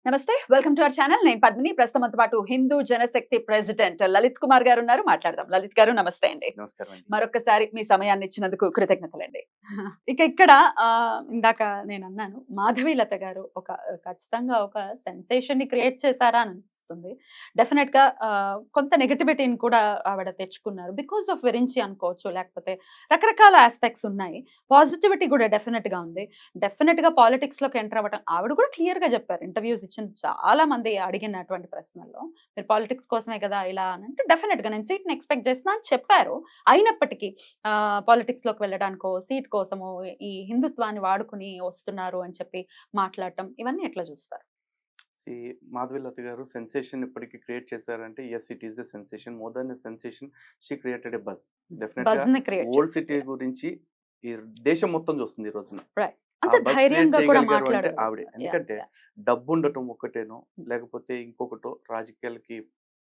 నమస్తే welcome to our channel. నేను పద్మిని. ప్రస్తుతంతో పాటు హిందూ జనశక్తి ప్రెసిడెంట్ లలిత్ కుమార్ గారు ఉన్నారు. మాట్లాడదాం. లలిత్ గారు నమస్తే అండి. నమస్కారం అండి. మరొకసారి మీ సమయాన్ని ఇచ్చినందుకు కృతజ్ఞతలండి. ఇక ఇక్కడ ఇందాక నేను అన్నాను, మాధవీలత గారు ఖచ్చితంగా ఒక సెన్సేషన్ ని క్రియేట్ చేశారా అని అనిపిస్తుంది. డెఫినెట్ గా కొంత నెగటివిటీని కూడా ఆవిడ తెచ్చుకున్నారు. బికాస్ ఆఫ్ విరించి అనుకోవచ్చు, లేకపోతే రకరకాల ఆస్పెక్ట్స్ ఉన్నాయి. పాజిటివిటీ కూడా డెఫినెట్ గా ఉంది. డెఫినెట్ గా పాలిటిక్స్ లోకి ఎంటర్ అవ్వడం ఆవిడ కూడా క్లియర్ గా చెప్పారు. ఇంటర్వ్యూస్ ఇచ్చిన చాలా మంది అడిగినటువంటి ప్రశ్నల్లో, మీరు పాలిటిక్స్ కోసమే కదా ఇలా అని అంటే, డెఫినెట్ గా నేను సీట్ ని ఎక్స్పెక్ట్ చేస్తున్నా అని చెప్పారు. అయినప్పటికీ పాలిటిక్స్ లోకి వెళ్ళడానికో సీట్ కోసమో ఈ హిందుత్వాన్ని వాడుకుని వస్తున్నారు అని చెప్పి మాట్లాడటం, ఇవన్నీ ఎట్లా చూస్తారు? సి మాధవీలత గారు సెన్సేషన్ ఇప్పటికి క్రియేట్ చేశారంటే yes it is a sensation. More than a sensation, she created a buzz. Definite గా బజ్ ని క్రియేట్ ఓల్డ్ సిటీ గురించి ఈ దేశం మొత్తం చూస్తుంది ఈ రోజున. అంత ధైర్యంగా కూడా అంటే మాట్లాడారు ఆవిడే. ఎందుకంటే డబ్బు ఉండటం ఒక్కటేనో లేకపోతే ఇంకొకటో రాజకీయాలకి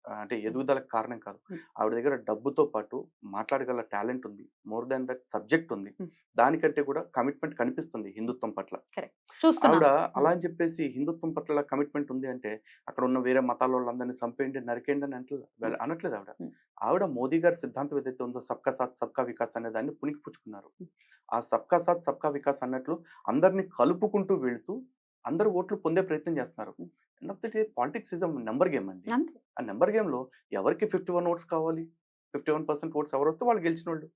అంటే ఎదుగుదలకు కారణం కాదు. ఆవిడ దగ్గర డబ్బుతో పాటు మాట్లాడగల టాలెంట్ ఉంది. మోర్ దాన్ దట్ సబ్జెక్ట్ ఉంది. దానికంటే కూడా కమిట్మెంట్ కనిపిస్తుంది హిందుత్వం పట్ల. ఆవిడ అలా అని చెప్పేసి హిందుత్వం పట్ల కమిట్మెంట్ ఉంది అంటే అక్కడ ఉన్న వేరే మతాల వాళ్ళందరినీ చంపేయండి, నరికేయండి అని అనట్లేదు ఆవిడ. ఆవిడ మోదీ గారి సిద్ధాంతం ఏదైతే ఉందో సబ్కా సాత్ సబ్కా వికాస్ అనే దాన్ని పుణికి పుచ్చుకున్నారు. ఆ సబ్కా సాత్ సబ్కా వికాస్ అన్నట్లు అందరినీ కలుపుకుంటూ వెళుతూ అందరూ ఓట్లు పొందే ప్రయత్నం చేస్తున్నారు. End of the day politics is number game అండి. ఆ నెంబర్ గేమ్ లో ఎవరికి 51 ఓట్స్ కావాలి, 51% ఓట్స్ ఎవరు వస్తే వాళ్ళు గెలిచిన వాళ్ళు.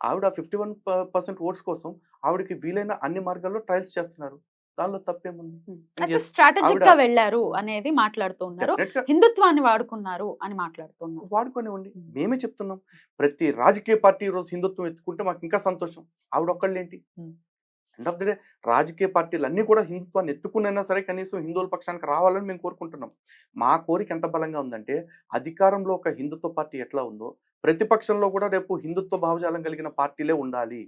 ఆవిడ 51% ఓట్స్ కోసం ఆవిడకి వీలైన అన్ని మార్గాల్లో ట్రయల్స్ చేస్తున్నారు. దానిలో తప్పేముంది? స్ట్రాటజిక్ గా వెళ్ళారు అనేది మాట్లాడుతున్నారు. హిందుత్వాన్ని వాడుకున్నారు అని మాట్లాడుతున్నారు. వాడుకోనివ్వండి, మేమే చెప్తున్నాం. ప్రతి రాజకీయ పార్టీ ఈ రోజు హిందుత్వం ఎత్తుకుంటే మాకు ఇంకా సంతోషం. ఆవిడ ఒక్కళ్ళేంటి? ఎండ్ ఆఫ్ ది డే రాజకీయ పార్టీలు అన్నీ కూడా హిందుత్వాన్ని ఎత్తుకునైనా సరే కనీసం హిందువుల పక్షానికి రావాలని మేము కోరుకుంటున్నాం. మా కోరిక ఎంత బలంగా ఉందంటే, అధికారంలో ఒక హిందుత్వ పార్టీ ఎట్లా ఉందో ప్రతిపక్షంలో కూడా రేపు హిందుత్వ భావజాలం కలిగిన పార్టీలే ఉండాలి.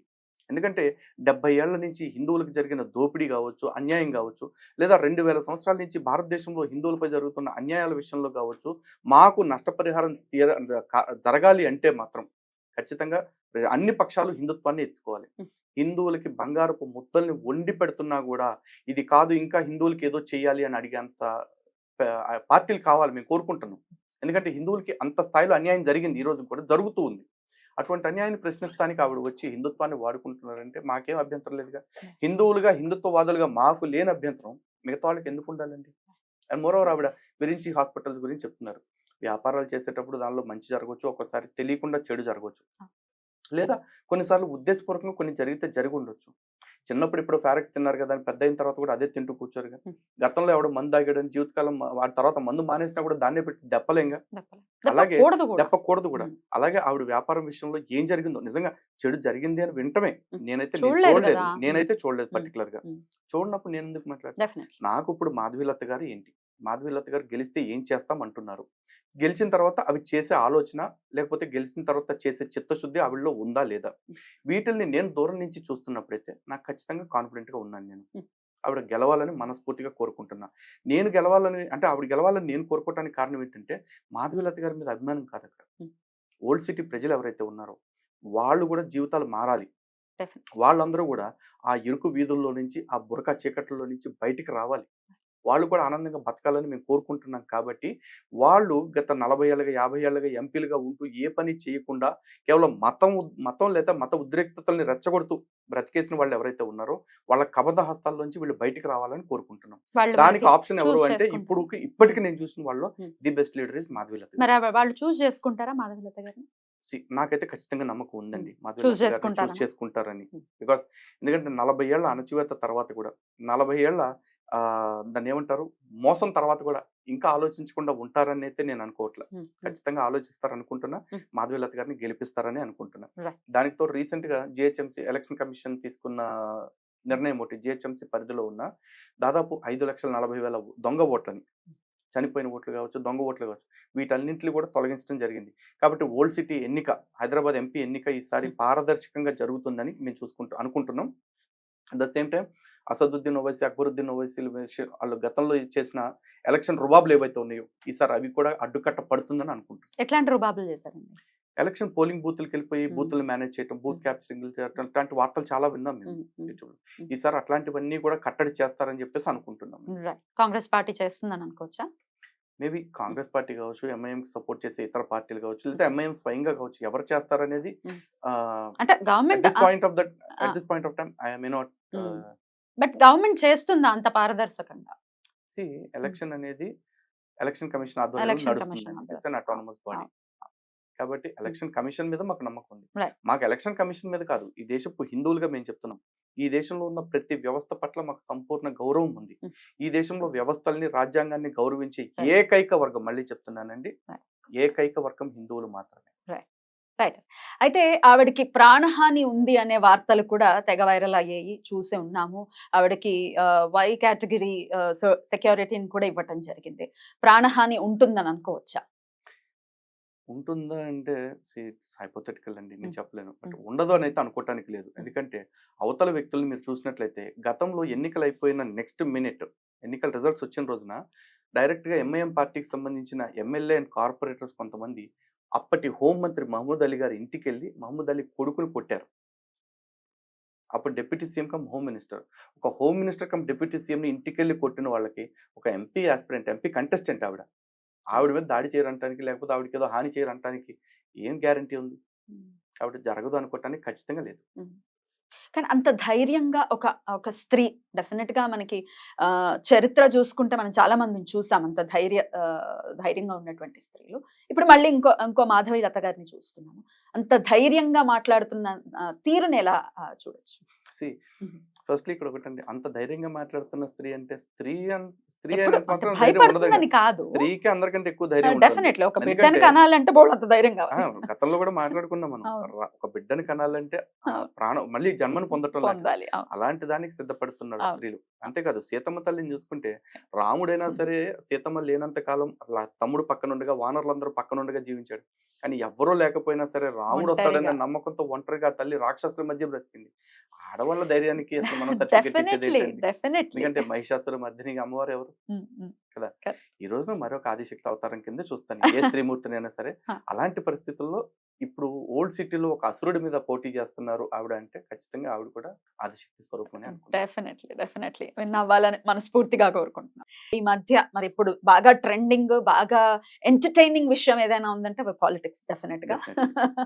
ఎందుకంటే 70 ఏళ్ల నుంచి హిందువులకు జరిగిన దోపిడీ కావచ్చు, అన్యాయం కావచ్చు, లేదా 2000 సంవత్సరాల నుంచి భారతదేశంలో హిందువులపై జరుగుతున్న అన్యాయాల విషయంలో కావచ్చు, మాకు నష్టపరిహారం జరగాలి అంటే మాత్రం ఖచ్చితంగా అన్ని పక్షాలు హిందుత్వాన్ని ఎత్తుకోవాలి. హిందువులకి బంగారపు ముద్దల్ని వండి పెడుతున్నా కూడా ఇది కాదు, ఇంకా హిందువులకి ఏదో చెయ్యాలి అని అడిగేంత పార్టీలు కావాలి మేము కోరుకుంటున్నాం. ఎందుకంటే హిందువులకి అంత స్థాయిలో అన్యాయం జరిగింది, ఈ రోజు కూడా జరుగుతూ ఉంది. అటువంటి అన్యాయాన్ని ప్రశ్నిస్తానికి ఆవిడ వచ్చి హిందుత్వాన్ని వాడుకుంటున్నారంటే మాకేం అభ్యంతరం లేదుగా. హిందువులుగా హిందుత్వవాదులుగా మాకు లేని అభ్యంతరం మిగతా వాళ్ళకి ఎందుకు ఉండాలండి? అండ్ మోరోవర్ ఆవిడ గురించి హాస్పిటల్స్ గురించి చెప్తున్నారు. వ్యాపారాలు చేసేటప్పుడు దానిలో మంచి జరగవచ్చు, ఒక్కోసారి తెలియకుండా చెడు జరగవచ్చు, లేదా కొన్నిసార్లు ఉద్దేశపూర్వకంగా కొన్ని జరిగితే జరిగి ఉండొచ్చు. చిన్నప్పుడు ఇప్పుడు ఫారెక్స్ తిన్నారు కదా అని పెద్ద అయిన తర్వాత కూడా అదే తింటూ కూర్చోరు కదా. గతంలో ఎవడో మందు తాగాడని జీవితకాలం వాటి తర్వాత మందు మానేసినా కూడా దాన్నే పెట్టి దెప్పలేంగా. అలాగే దెప్పకూడదు కూడా. అలాగే ఆవిడ వ్యాపారం విషయంలో ఏం జరిగిందో నిజంగా చెడు జరిగింది అని వింటమే. నేనైతే చూడలేదు పర్టికులర్ గా. చూడనప్పుడు నేను ఎందుకు మాట్లాడతాను? నాకు ఇప్పుడు మాధవీలత గారు ఏంటి, మాధవీలత గారు గెలిస్తే ఏం చేస్తాం అంటున్నారు. గెలిచిన తర్వాత అవి చేసే ఆలోచన, లేకపోతే గెలిచిన తర్వాత చేసే చిత్తశుద్ధి ఆవిడలో ఉందా లేదా, వీటిల్ని నేను దూరం నుంచి చూస్తున్నప్పుడైతే నాకు ఖచ్చితంగా కాన్ఫిడెంట్ గా ఉన్నాను. నేను ఆవిడ గెలవాలని మనస్ఫూర్తిగా కోరుకుంటున్నా. నేను గెలవాలని అంటే ఆవిడ గెలవాలని నేను కోరుకోవడానికి కారణం ఏంటంటే, మాధవీలత గారి మీద అభిమానం కాదు అక్కడ. ఓల్డ్ సిటీ ప్రజలు ఎవరైతే ఉన్నారో వాళ్ళు కూడా జీవితాలు మారాలి. వాళ్ళందరూ కూడా ఆ ఇరుకు వీధుల్లో నుంచి, ఆ బురక చీకట్లలో నుంచి బయటికి రావాలి. వాళ్ళు కూడా ఆనందంగా బతకాలని మేము కోరుకుంటున్నాం. కాబట్టి వాళ్ళు గత 40 ఏళ్ళుగా 50 ఏళ్ళుగా ఎంపీలుగా ఉంటూ ఏ పని చేయకుండా కేవలం మతం లేదా మత ఉద్రిక్తతల్ని రెచ్చగొడుతూ బ్రతికేసిన వాళ్ళు ఎవరైతే ఉన్నారో వాళ్ళ కబద్ధ హస్తాల్లోంచి వీళ్ళు బయటికి రావాలని కోరుకుంటున్నాం. దానికి ఆప్షన్ ఎవరు అంటే ఇప్పటికి నేను చూసిన వాళ్ళు the best leader is Madhavilatha. వాళ్ళు చూస్ చేసుకుంటారా మాధవీలత గారిని? నాకైతే ఖచ్చితంగా నమ్మకం ఉందండి మాధవీలత గారిని చూస్ చేసుకుంటారని. బికాస్ ఎందుకంటే 40 ఏళ్ల అణచివేత తర్వాత కూడా 40 ఏళ్ల దాన్ని ఏమంటారు మోసం తర్వాత కూడా ఇంకా ఆలోచించకుండా ఉంటారని అయితే నేను అనుకోవట్లేదు. ఖచ్చితంగా ఆలోచిస్తారనుకుంటున్నా. మాధవీలత గారిని గెలిపిస్తారని అనుకుంటున్నా. దానికి తోడు రీసెంట్ గా జిహెచ్ఎంసీ ఎలక్షన్ కమిషన్ తీసుకున్న నిర్ణయం ఒకటి, జిహెచ్ఎంసీ పరిధిలో ఉన్న దాదాపు 5,40,000 దొంగ ఓట్లని, చనిపోయిన ఓట్లు కావచ్చు, దొంగ ఓట్లు కావచ్చు, వీటన్నింటినీ కూడా తొలగించడం జరిగింది. కాబట్టి ఓల్డ్ సిటీ ఎన్నిక, హైదరాబాద్ ఎంపీ ఎన్నిక ఈసారి పారదర్శకంగా జరుగుతుందని మేము అనుకుంటున్నాం. At the same time Asaduddin Owaisi, Akbaruddin ఓవైసీలు వాళ్ళు గతంలో చేసిన ఎలక్షన్ రుబాబులు ఏవైతే ఉన్నాయో ఈసారి అవి కూడా అడ్డుకట్ట పడుతుందని అనుకుంటున్నాం. ఎట్లాంటి రుబాబులు చేశారండి? ఎలక్షన్ పోలింగ్ బూత్లకు వెళ్ళిపోయి ఉమ్, బూత్లను మేనేజ్ చేయడం, బూత్ ఉమ్, క్యాప్చరింగ్ అట్లాంటి వార్తలు చాలా విన్నాం మేము ఉమ్, ఉమ్, యూట్యూబ్. ఉమ్. ఈసారి అట్లాంటివన్నీ కూడా కట్టడి చేస్తారని చెప్పేసి అనుకుంటున్నాం. రైట్. కాంగ్రెస్ పార్టీ చేస్తుందని అనుకోవచ్చా? మేబీ కాంగ్రెస్ పార్టీ కావచ్చు, ఎంఐఎం సపోర్ట్ చేసే ఇతర పార్టీలు కావచ్చు, లేదా ఎంఐఎం స్వయంగా కావచ్చు, ఎవరు చేస్తారనేది ఉమ్. అట్ అంటే government this point of that at this point of time I may not but government చేస్తుందా అంత పారదర్శకంగా? సి. ఎలక్షన్ అనేది ఎలక్షన్ కమిషన్ ఆధ్వర్యంలో ఎలక్షన్ నడుస్తుంది. Commission it's an autonomous body. కాబట్టి ఎలక్షన్ కమిషన్ మీద మాకు నమ్మకం ఉంది. రైట్. మాకు ఎలక్షన్ కమిషన్ మీద కాదు, ఈ దేశపు హిందువులుగా మేము చెప్తున్నాం, ఈ దేశంలో ఉన్న ప్రతి వ్యవస్థ పట్ల మాకు సంపూర్ణ గౌరవం ఉంది. Mm. ఈ దేశంలో వ్యవస్థల్ని, రాజ్యాంగాన్ని గౌరవించే Right. ఏకైక వర్గం, మళ్ళీ చెప్తున్నానండి, Right. ఏకైక వర్గం హిందువులు మాత్రమే. రైట్. అయితే ఆవిడకి ప్రాణహాని ఉంది అనే వార్తలు కూడా తెగ వైరల్ అయ్యాయి, చూసే ఉన్నాము. ఆవిడకి వై కేటగిరీ సెక్యూరిటీని కూడా ఇవ్వటం జరిగింది. ప్రాణహాని ఉంటుందని అనుకోవచ్చా? ఉంటుందా అంటే ఇట్స్ హైపోథెటికల్ అండి, నేను Mm. చెప్పలేను. But Mm. ఉండదు అని అయితే అనుకోవటానికి లేదు. ఎందుకంటే అవతల వ్యక్తులను మీరు చూసినట్లయితే గతంలో ఎన్నికలు అయిపోయిన నెక్స్ట్ మినిట్, ఎన్నికల రిజల్ట్స్ వచ్చిన రోజున డైరెక్ట్గా ఎంఐఎం పార్టీకి సంబంధించిన ఎమ్మెల్యే అండ్ కార్పొరేటర్స్ కొంతమంది అప్పటి హోంమంత్రి మహమూద్ అలీ గారి ఇంటికి వెళ్ళి మహమూద్ అలీ కొడుకుని కొట్టారు. అప్పుడు deputy CM come home minister. ఒక హోమ్ మినిస్టర్ కమ్ డిప్యూటీ సీఎంని ఇంటికి వెళ్ళి కొట్టిన వాళ్ళకి ఒక ఎంపీ ఆస్పిరెంట్, ఎంపీ కంటెస్టెంట్ ఆవిడ మీద దాడి చేయరంటానికి, లేకపోతే ఆవిడకి ఏదో హాని చేయరంటానికి ఏం గ్యారంటీ ఉంది? కాబట్టి జరగదు అనుకోవటానికి ఖచ్చితంగా లేదు. కానీ అంత ధైర్యంగా ఒక ఒక స్త్రీ, డెఫినెట్ గా మనకి చరిత్ర చూసుకుంటే మనం చాలా మందిని చూసాం అంత ధైర్యంగా ఉన్నటువంటి స్త్రీలు. ఇప్పుడు మళ్ళీ ఇంకో మాధవి లత గారిని చూస్తున్నాము. అంత ధైర్యంగా మాట్లాడుతున్న తీరుని ఎలా చూడొచ్చు? ఫస్ట్లీ ఇక్కడ ఒకటండి, అంత ధైర్యంగా మాట్లాడుతున్న స్త్రీ అంటే స్త్రీ ఎప్పుడు అయినంత అంటే మాత్రం ధైర్యం ఉండదు. భయపడుతుందని కాదు, స్త్రీకి అందరికంటే ఎక్కువ ధైర్యం ఉంటుంది. డెఫినెట్లీ ఒక బిడ్డని ఎందుకంటే కనాలంటే బోల్డ్ అంత ధైర్యం కావాలి. గతంలో కూడా మాట్లాడుకున్నాం మనం, అవును. ఒక బిడ్డని కనాలంటే ఆ అవును. ప్రాణం మళ్ళీ జన్మను పొందటం లేక పొందాలి. అవును. అలాంటి దానికి సిద్ధపడుతున్నాడు అవును. స్త్రీలు. అంతేకాదు, సీతమ్మ తల్లిని చూసుకుంటే రాముడైనా సరే సీతమ్మ లేనంత కాలం తమ్ముడు పక్కనుండగా, వానరులందరూ పక్కనుండగా జీవించాడు. కానీ ఎవ్వరూ లేకపోయినా సరే రాముడు వస్తాడనే ఒంటరిగా. నమ్మకంతో ఒంటరిగా తల్లి రాక్షసుల మధ్య బ్రతికింది. ఆడవాళ్ళ ధైర్యానికి అసలు మనం సర్టిఫికెట్ ఇచ్చేది డెఫినెట్లీ ఏంటండి? డెఫినెట్లీ. ఎందుకంటే మహిషాసుర మధ్యని అమ్మవారు ఎవరు కదా. ఈ రోజున మరొక ఆదిశక్తి అవతారం కింద చూస్తాను ఏ స్త్రీమూర్తినైనా సరే. అలాంటి పరిస్థితుల్లో ఇప్పుడు ఓల్డ్ సిటీలో ఒక అసురుడి మీద పోటీ చేస్తున్నారు ఆవిడ అంటే ఖచ్చితంగా ఆవిడ కూడా ఆదిశక్తి స్వరూపం అనుకుంటాను. డెఫినెట్లీ విన్ అవ్వాలని మనస్ఫూర్తిగా కోరుకుంటున్నాం. ఈ మధ్య మరి ఇప్పుడు బాగా ట్రెండింగ్, బాగా ఎంటర్టైనింగ్ విషయం ఏదైనా ఉందంటే పాలిటిక్స్. డెఫినెట్ గా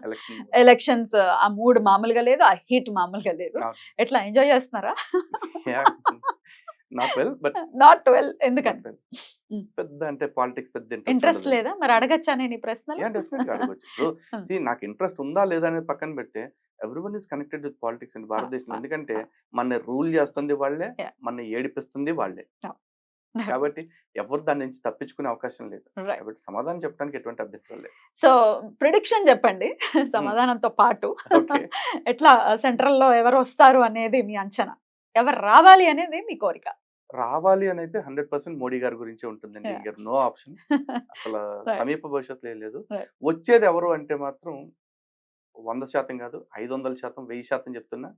ఎలక్షన్ ఎలక్షన్స్, ఆ మూడ్ మామూలుగా లేదు, ఆ హీట్ మామూలుగా లేదు. ఎట్లా ఎంజాయ్ చేస్తున్నారా? Not well, but not well. ఎందుకంటే పెద్ద అంటే పాలిటిక్స్ పెద్ద ఇంట్రెస్ట్ లేదా? మరి అడగచ్చా నేను ఈ ప్రశ్నలు? డెఫినెట్గా అడగొచ్చు. See, నాకు ఇంట్రెస్ట్ ఉందా లేదా అనేది పక్కన పెడితే everyone is connected with politics అండి భారతదేశంలో. ఎందుకంటే మన రూల్ చేస్తుంది వాళ్ళే, మన ఏడిపిస్తుంది వాళ్ళే. కాబట్టి ఎవరు దాని నుంచి తప్పించుకునే అవకాశం లేదు. కాబట్టి సమాధానం చెప్పడానికి ఎటువంటి అభ్యంతరం లేదు. సో ప్రిడిక్షన్ చెప్పండి సమాధానంతో పాటు. ఎట్లా సెంట్రల్ లో ఎవరు వస్తారు అనేది మీ అంచనా, ఎవరు రావాలి అనేది మీ కోరిక? రావాలి అని అయితే 100% మోడీ గారి గురించే ఉంటుందండి. No option. అసలు సమీప భవిష్యత్తులో లేదు. వచ్చేది ఎవరు అంటే మాత్రం 100% కాదు, 500%, 1000% చెప్తున్నా,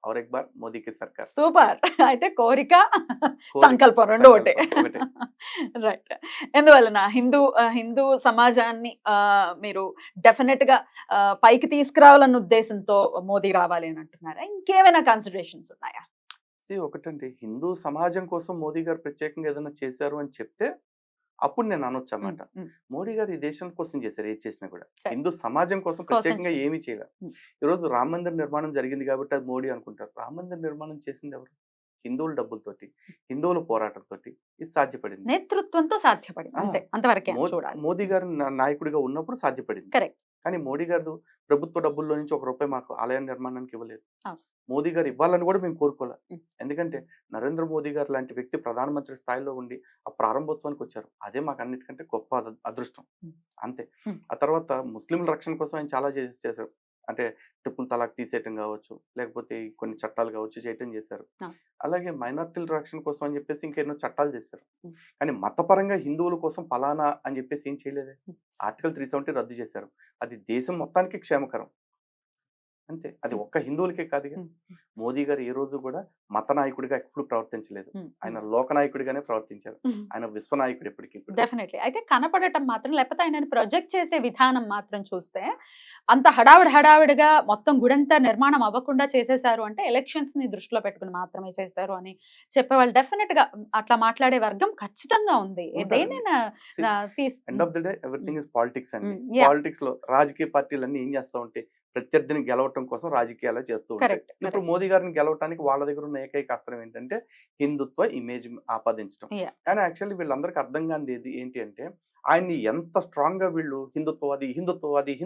और एक बार మోదీ కి సర్కార్. సూపర్. అయితే కోరిక, సంకల్పం రెండు ఒకటే. రైట్. ఎందువలన హిందూ సమాజాన్ని మీరు డెఫినెట్ గా పైకి తీసుకురావాలన్న ఉద్దేశంతో మోదీ రావాలి అని అంటున్నారా? ఇంకేమైనా కన్సిడరేషన్స్ ఉన్నాయా? ఒకటండి, హిందూ సమాజం కోసం మోదీ గారు ప్రత్యేకంగా ఏదైనా చేశారు అని చెప్తే అప్పుడు నేను అనొచ్చు అన్నమాట. మోడీ గారు ఈ దేశం కోసం చేశారు, ఏది చేసినా కూడా హిందూ సమాజం కోసం ప్రత్యేకంగా ఏమీ చేయలేదు. ఈరోజు రామ మందిర్ నిర్మాణం జరిగింది కాబట్టి అది మోడీ అనుకుంటారు. రామ మందిర్ నిర్మాణం చేసింది ఎవరు? హిందువుల డబ్బులతోటి, హిందువుల పోరాటంతో ఇది సాధ్యపడింది. నేతృత్వంతో సాధ్యపడింది. అంతే, అంతవరకే చూడాలి. మోదీ గారు నాయకుడిగా ఉన్నప్పుడు సాధ్యపడింది. కరెక్ట్. కానీ మోడీ గారు ప్రభుత్వ డబ్బుల్లో నుంచి ₹1 మాకు ఆలయ నిర్మాణానికి ఇవ్వలేదు. మోదీ గారు ఇవ్వాలని కూడా మేము కోరుకోలేదు. ఎందుకంటే నరేంద్ర మోదీ గారు లాంటి వ్యక్తి ప్రధానమంత్రి స్థాయిలో ఉండి ఆ ప్రారంభోత్సవానికి వచ్చారు. అదే మాకు అన్నిటికంటే గొప్ప అదృష్టం. అంతే. ఆ తర్వాత ముస్లింల రక్షణ కోసం ఆయన చాలా చేశారు. అంటే ట్రిపుల్ తలాక్ తీసేయటం కావచ్చు, లేకపోతే కొన్ని చట్టాలు కావచ్చు చేయటం చేశారు. అలాగే మైనారిటీల రక్షణ కోసం అని చెప్పేసి ఇంకెన్నో చట్టాలు చేశారు. కానీ మతపరంగా హిందువుల కోసం ఫలానా అని చెప్పేసి ఏం చేయలేదే. ఆర్టికల్ 370 రద్దు చేశారు. అది దేశం మొత్తానికి క్షేమకరం. అంతే. అది ఒక్క హిందువులకే కాదుగా. మోదీ గారు ఏ రోజు కూడా మత నాయకుడిగా ఎప్పుడు ప్రవర్తించలేదు. ఆయన లోక నాయకుడిగానే ప్రవర్తించారు. ఆయన విశ్వ నాయకుడు ఎప్పటికీ కూడా. డెఫినెట్లీ. అయితే కనపడటం మాత్రం లేకపోతే ఆయనని ప్రొజెక్ట్ చేసే విధానం మాత్రం చూస్తే అంత హడావిడిగా మొత్తం గుడంతా నిర్మాణం అవ్వకుండా చేసేసారు అంటే ఎలక్షన్స్ ని దృష్టిలో పెట్టుకుని మాత్రమే చేశారు అని చెప్పేవాళ్ళు డెఫినెట్ గా అట్లా మాట్లాడే వర్గం ఖచ్చితంగా ఉంది. దేనైనా end of the day everything is politics అండి. Yeah. పాలిటిక్స్ లో రాజకీయ పార్టీలన్నీ ఏం చేస్తా ఉంటాయి, ప్రత్యర్థిని గెలవటం కోసం రాజకీయాలు చేస్తూ ఉంటాయి. కరెక్ట్. ఇప్పుడు మోదీ గారిని గెలవటానికి వాళ్ళ దగ్గర ఉన్న ఏకైక అస్త్రం ఏంటంటే హిందుత్వ ఇమేజ్ ఆపాదించడం. Yeah. కానీ యాక్చువల్లీ వీళ్ళందరికీ అర్థం కానిది ఏంటి అంటే ఆయన్ని ఎంత స్ట్రాంగ్ గా వీళ్ళు హిందుత్వవాది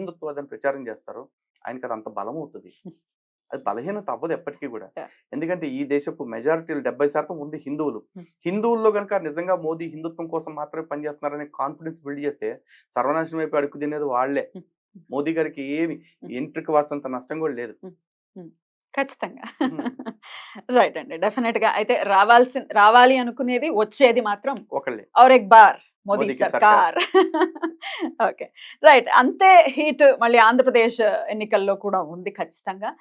అని ప్రచారం చేస్తారో ఆయనకి అది అంత బలం అవుతుంది. అది బలహీనత అవ్వదు ఎప్పటికీ కూడా. Yeah. ఎందుకంటే ఈ దేశపు మెజారిటీలు 70% ఉంది హిందువులు. హిందువుల్లో కనుక నిజంగా మోదీ హిందుత్వం కోసం మాత్రమే పనిచేస్తున్నారనే కాన్ఫిడెన్స్ బిల్డ్ చేస్తే సర్వనాశనం వైపు అడుగు తినేది వాళ్లే. మోదీ గారికి ఏమి ఎంట్రికి వాసంత నష్టం కూడా లేదు. ఖచ్చితంగా. రైట్ అండి. డెఫినెట్ గా అయితే రావాలి అనుకునేది వచ్చేది మాత్రం ఒకళ్ళే. ఔర్ ఎక్ బార్ మోదీ మోదీకి సర్కార్. Okay, right. అంతే హీట్ మళ్ళీ ఆంధ్రప్రదేశ్ ఎన్నికల్లో కూడా ఉంది ఖచ్చితంగా.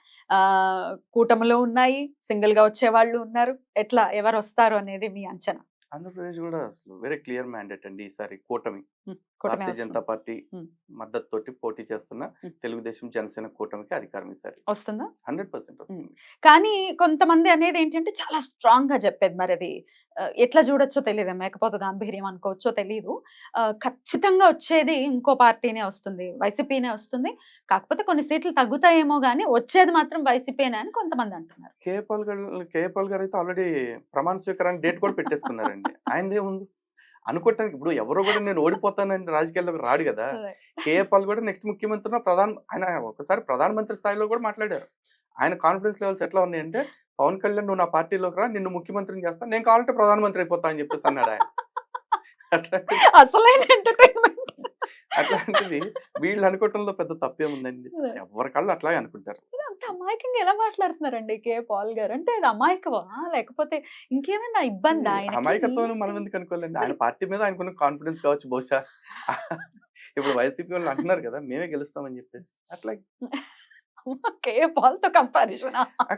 కూటమిలో ఉన్నాయి, సింగిల్ గా వచ్చే వాళ్ళు ఉన్నారు. ఎట్లా ఎవరు వస్తారు అనేది మీ అంచనా? ఆంధ్రప్రదేశ్ కూడా అసలు వెరీ క్లియర్ మ్యాండేట్ అండి. ఈసారి కూటమి కూటమి భారతీయ వస్తుంది. Janata party Hmm. మద్దతు తోటి పోటీ చేస్తున్న తెలుగుదేశం జనసేన కూటమికి అధికారం ఈసారి వస్తుందా? 100% వస్తుంది. కానీ కొంతమంది అనేది ఏంటంటే చాలా స్ట్రాంగ్ గా చెప్పేది, మరి అది ఎట్లా చూడొచ్చో తెలియదు, మేకపోతే గాంభీర్యం అనుకోవచ్చో తెలియదు. ఖచ్చితంగా వచ్చేది ఇంకో పార్టీనే వస్తుంది, వైసీపీనే వస్తుంది. కాకపోతే కొన్ని సీట్లు తగ్గుతాయేమో కానీ వచ్చేది మాత్రం వైసీపీనే అని కొంతమంది అంటున్నారు. కేపాల్ గారు అయితే ఆల్రెడీ ప్రమాణ స్వీకారానికి డేట్ కూడా పెట్టేసుకున్నారండి. ఆయనదే ఉంది అనుకోవటానికి. ఇప్పుడు ఎవరో కూడా నేను ఓడిపోతానని రాజకీయాల్లోకి రాడు కదా. కేపాల్ కూడా నెక్స్ట్ ముఖ్యమంత్రి ఆయన ఒకసారి ప్రధానమంత్రి స్థాయిలో కూడా మాట్లాడారు. ఆయన కాన్ఫిడెన్స్ లెవెల్స్ ఎట్లా ఉన్నాయంటే, పవన్ కళ్యాణ్ నువ్వు నా పార్టీలోకి రా, నిన్ను ముఖ్యమంత్రిని చేస్తా, నేను కావాలంటే ప్రధానమంత్రి అయిపోతా అని చెప్పేసి అన్నాడు ఆయన. అసలైన ఎంటర్టైన్మెంట్. అట్లాంటిది వీళ్ళు అనుకోవటంలో పెద్ద తప్పేముందండి. ఎవరికళ్ళు అట్లాగే అనుకుంటారు. అంత అమాయకంగా ఎలా మాట్లాడుతున్నారండి కే పాల్ గారు? అంటే అది అమాయకమా లేకపోతే ఇంకేమైనా ఇబ్బంది? అమాయకత్వం మనం ఎందుకు అనుకోలేండి. ఆయన పార్టీ మీద ఆయనకున్న కాన్ఫిడెన్స్ కావచ్చు బహుశా. ఇప్పుడు వైసీపీ వాళ్ళు అంటున్నారు కదా మేమే గెలుస్తామని చెప్పేసి. అట్లా కే పాల్ తో కంపారిజన్?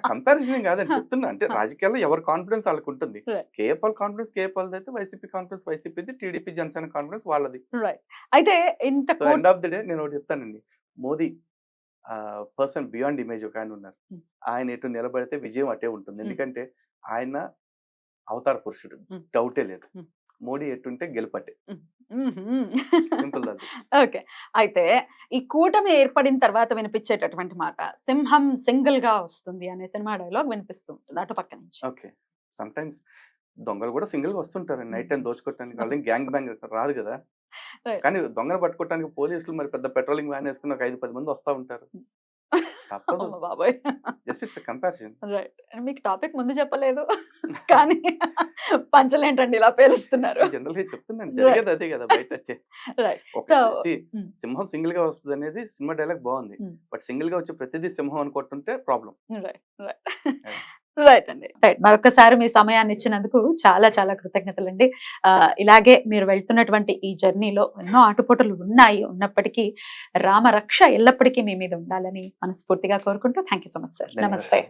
కంపారిజన్ కాదని చెప్తున్నా. అంటే రాజకీయాల్లో ఎవరి కాన్ఫిడెన్స్ వాళ్ళకు ఉంటుంది. Right. కేపాల్ కాన్ఫిడెన్స్ కేపాల్ అయితే, వైసీపీ కాన్ఫిడెన్స్ వైసీపీది, టీడీపీ జనసేన కాన్ఫిడెన్స్ వాళ్ళది. రైట్. అయితే ఇంత so end of the day నేను ఒకటి చెప్తానండి. మోదీ పర్సన్ బియాండ్ ఇమేజ్ ఒక ఆయన ఉన్నారు. ఆయన ఎటు నిలబడితే విజయం అటే ఉంటుంది. ఎందుకంటే ఆయన అవతార పురుషుడు, డౌటే లేదు. మోడీ ఎటుంటే గెలుపట్టే. Simple logic. ఓకే. అయితే ఈ కూటమి ఏర్పడిన తర్వాత వినిపించేటటువంటి మాట సింహం సింగిల్ గా వస్తుంది అనే సినిమా డైలాగ్ వినిపిస్తూ ఉంటుంది అటు పక్క నుంచి. ఓకే. సమ్ టైమ్స్ దొంగలు కూడా సింగిల్ గా వస్తుంటారు నైట్ టైం దోచుకోవటానికి. వాళ్ళని గ్యాంగ్ బ్యాంగ్ రాదు కదా. కానీ దొంగలు పట్టుకోవడానికి పోలీసులు మరి పెద్ద పెట్రోలింగ్ వ్యాన్ వేసుకుని ఒక 5-10 మంది వస్తా ఉంటారు. తప్పదు. బాబాయ్. Just it's comparison. రైట్. మీకు టాపిక్ ముందు చెప్పలేదు కానీ పంచలేంటండి ఇలా పేలుస్తున్నారు. జనరల్ గా చెప్తున్నాను, జరిగేది అదే కదా బయట. సింహం సింగిల్ గా వస్తుంది అనేది సినిమా డైలాగ్ బాగుంది. బట్ సింగిల్ గా వచ్చే ప్రతిదీ సింహం అనుకుంటుంటే ప్రాబ్లం. రైట్ అండి. రైట్. మరొకసారి మీ సమయాన్ని ఇచ్చినందుకు చాలా చాలా కృతజ్ఞతలండి. ఇలాగే మీరు వెళ్తున్నటువంటి ఈ జర్నీలో ఎన్నో ఆటుపోటలు ఉన్నప్పటికీ రామరక్ష ఎల్లప్పటికీ మీ మీద ఉండాలని మనస్ఫూర్తిగా కోరుకుంటూ thank you so much sir. నమస్తే.